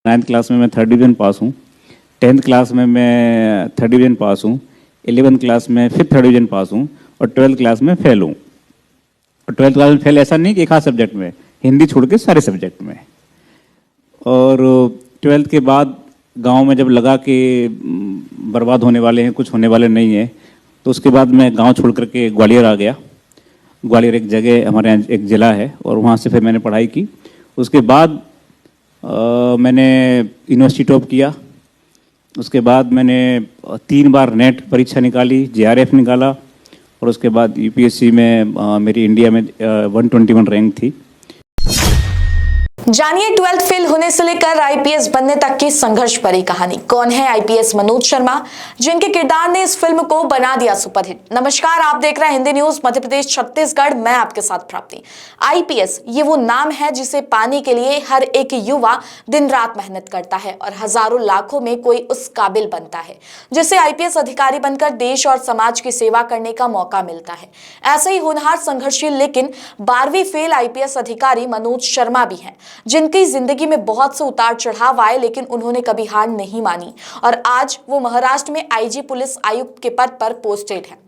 9th class में मैं 3rd division पास हूँ। 10th क्लास में मैं 3rd डिवीज़न पास हूँ। 11th क्लास में फिर 3rd डिवीज़न पास हूँ और 12th क्लास में फेल हूँ। और 12th क्लास में फेल ऐसा नहीं कि एक आध सब्जेक्ट में, हिंदी छोड़ के सारे सब्जेक्ट में। और 12th के बाद गांव में जब लगा कि बर्बाद होने वाले हैं, कुछ होने वाले नहीं है, तो उसके बाद मैं गांव छोड़ करके ग्वालियर आ गया। ग्वालियर एक जगह हमारे यहाँ एक ज़िला है और वहाँ से फिर मैंने पढ़ाई की। उसके बाद मैंने यूनिवर्सिटी टॉप किया। उसके बाद मैंने 3 बार नेट परीक्षा निकाली, जेआरएफ निकाला और उसके बाद यूपीएससी में मेरी इंडिया में 121 रैंक थी। जानिए 12th फेल होने से लेकर आईपीएस बनने तक की संघर्ष भरी कहानी। कौन है आईपीएस मनोज शर्मा, जिनके किरदार ने इस फिल्म को बना दिया सुपरहिट। नमस्कार, आप देख रहे हैं हिंदी न्यूज मध्य प्रदेश छत्तीसगढ़। मैं आपके साथ प्राप्ति। आईपीएस ये वो नाम है जिसे पाने के लिए हर एक युवा दिन रात मेहनत करता है और हजारों लाखों में कोई उस काबिल बनता है जिसे आईपीएस अधिकारी बनकर देश और समाज की सेवा करने का मौका मिलता है। ऐसे ही होनहार, संघर्षशील लेकिन 12वीं फेल आईपीएस अधिकारी मनोज शर्मा भी हैं, जिनकी जिंदगी में बहुत से उतार चढ़ाव आए, लेकिन उन्होंने कभी हार नहीं मानी और आज वो महाराष्ट्र में आईजी पुलिस आयुक्त के पद पर पोस्टेड हैं।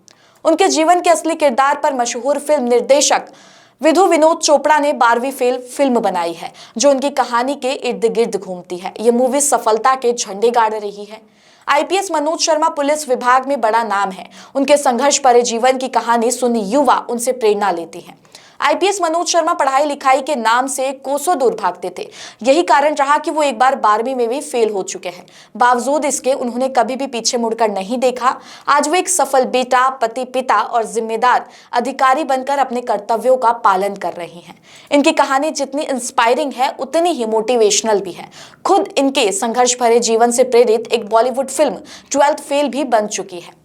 उनके जीवन के असली किरदार पर मशहूर फिल्म निर्देशक विधु विनोद चोपड़ा ने 12वीं फेल फिल्म बनाई है, जो उनकी कहानी के इर्द गिर्द घूमती है। ये मूवी सफलता के झंडे गाड़ रही है। आईपीएस मनोज शर्मा पुलिस विभाग में बड़ा नाम है। उनके संघर्ष भरे जीवन की कहानी सुन युवा उनसे प्रेरणा लेते हैं। आईपीएस मनोज शर्मा पढ़ाई लिखाई के नाम से कोसों दूर भागते थे। यही कारण रहा कि वो एक बार 12वीं में भी फेल हो चुके हैं। बावजूद इसके उन्होंने कभी भी पीछे मुड़कर नहीं देखा। आज वो एक सफल बेटा, पति, पिता और जिम्मेदार अधिकारी बनकर अपने कर्तव्यों का पालन कर रहे हैं। इनकी कहानी जितनी इंस्पायरिंग है, उतनी ही मोटिवेशनल भी है। खुद इनके संघर्ष भरे जीवन से प्रेरित एक बॉलीवुड फिल्म 12th फेल भी बन चुकी है।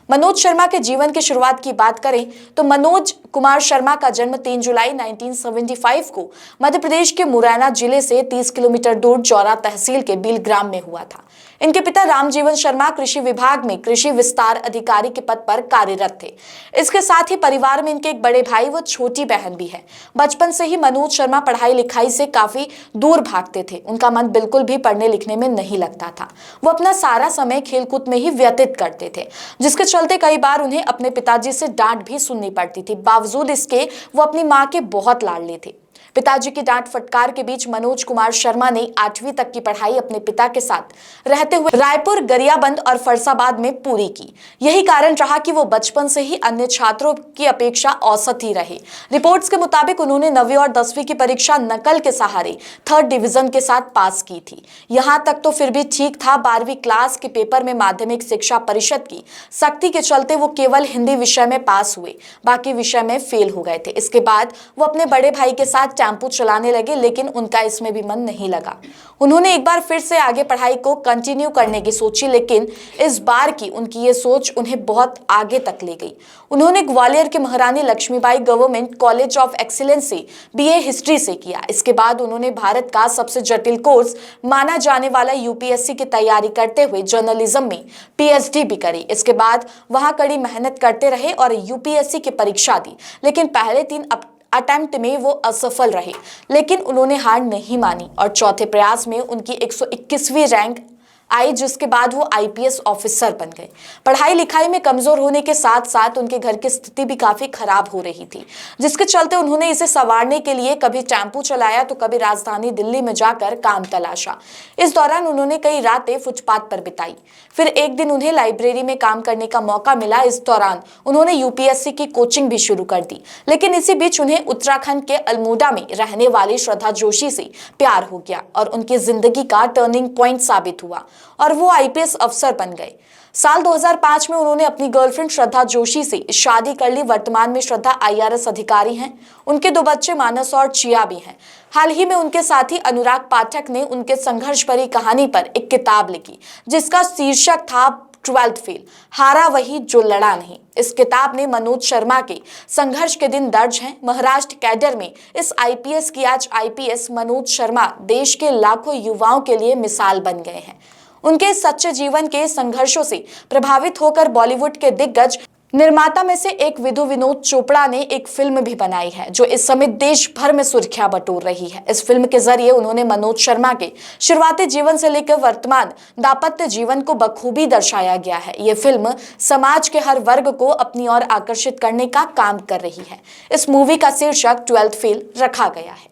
मनोज शर्मा के जीवन की शुरुआत की बात करें तो मनोज कुमार शर्मा का जन्म 3 जुलाई 1975 को मध्य प्रदेश के मुरैना जिले से 30 किलोमीटर दूर जौरा तहसील के बीलग्राम में हुआ था। इनके पिता रामजीवन शर्मा कृषि विभाग में कृषि विस्तार अधिकारी के पद पर कार्यरत थे। इसके साथ ही परिवार में इनके एक बड़े भाई व छोटी बहन भी है। बचपन से ही मनोज शर्मा पढ़ाई लिखाई से काफी दूर भागते थे। उनका मन बिल्कुल भी पढ़ने लिखने में नहीं लगता था। वो अपना सारा समय खेलकूद में ही व्यतीत करते थे, जिसके चलते कई बार उन्हें अपने पिताजी से डांट भी सुननी पड़ती थी। बावजूद इसके वो अपनी मां के बहुत लाडले थे। पिताजी की डांट फटकार के बीच मनोज कुमार शर्मा ने 8वीं तक की पढ़ाई अपने पिता के साथ रहते हुए रायपुर, गरियाबंद और फरसाबाद में पूरी की। यही कारण रहा कि वो बचपन से ही अन्य छात्रों की अपेक्षा औसत ही रहे। रिपोर्ट्स के मुताबिक उन्होंने 9वीं और 10वीं की परीक्षा नकल के सहारे 3rd डिवीजन के साथ पास की थी। यहां तक तो फिर भी ठीक था। 12वीं क्लास के पेपर में माध्यमिक शिक्षा परिषद की सख्ती के चलते वो केवल हिंदी विषय में पास हुए, बाकी विषय में फेल हो गए थे। इसके बाद वो अपने बड़े भाई के साथ टेम्पो चलाने लगे, लेकिन उनका इसमें भी मन नहीं लगा। उन्होंने एक बार फिर से आगे पढ़ाई को कंटिन्यू करने की सोची, लेकिन इस बार की उनकी ये सोच उन्हें बहुत आगे तक ले गई। उन्होंने ग्वालियर के Maharani Laxmibai government college of excellence से बीए हिस्ट्री से किया। इसके बाद उन्होंने भारत का सबसे जटिल कोर्स माना जाने वाला यूपीएससी की तैयारी करते हुए जर्नलिज्म में पीएचडी भी करी। इसके बाद वहां कड़ी मेहनत करते रहे और यूपीएससी की परीक्षा दी, लेकिन पहले 3 अटेम्प्ट में वो असफल रहे। लेकिन उन्होंने हार नहीं मानी और चौथे प्रयास में उनकी 121वीं रैंक आई, जिसके बाद वो आईपीएस ऑफिसर बन गए। पढ़ाई लिखाई में कमजोर होने के साथ साथ उनके घर की स्थिति भी काफी खराब हो रही थी, जिसके चलते उन्होंने इसे संवारने के लिए कभी टेम्पो चलाया तो कभी राजधानी दिल्ली में जाकर काम तलाशा। इस दौरान उन्होंने कई रातें फुटपाथ पर बिताई। फिर एक दिन उन्हें लाइब्रेरी में काम करने का मौका मिला। इस दौरान उन्होंने यूपीएससी की कोचिंग भी शुरू कर दी, लेकिन इसी बीच उन्हें उत्तराखंड के अल्मोड़ा में रहने वाली श्रद्धा जोशी से प्यार हो गया और उनकी जिंदगी का टर्निंग पॉइंट साबित हुआ और वो आईपीएस अफसर बन गए। साल 2005 में उन्होंने अपनी गर्लफ्रेंड श्रद्धा जोशी से शादी कर ली। वर्तमान में श्रद्धा आईआरएस अधिकारी हैं। उनके 2 बच्चे मानस और चिया भी हैं। हाल ही में उनके साथी अनुराग पाठक ने उनके संघर्ष भरी कहानी पर एक किताब लिखी, जिसका शीर्षक था 12th फेल, हारा वही जो लड़ा नहीं। इस किताब में मनोज शर्मा के संघर्ष के दिन दर्ज हैं। महाराष्ट्र कैडर में इस आईपीएस की आज आईपीएस मनोज शर्मा देश के लाखों युवाओं के लिए मिसाल बन गए हैं। उनके सच्चे जीवन के संघर्षों से प्रभावित होकर बॉलीवुड के दिग्गज निर्माता में से एक विधु विनोद चोपड़ा ने एक फिल्म भी बनाई है जो इस समय देश भर में सुर्खियां बटोर रही है। इस फिल्म के जरिए उन्होंने मनोज शर्मा के शुरुआती जीवन से लेकर वर्तमान दाम्पत्य जीवन को बखूबी दर्शाया गया है। ये फिल्म समाज के हर वर्ग को अपनी ओर आकर्षित करने का काम कर रही है। इस मूवी का शीर्षक 12th फेल रखा गया है।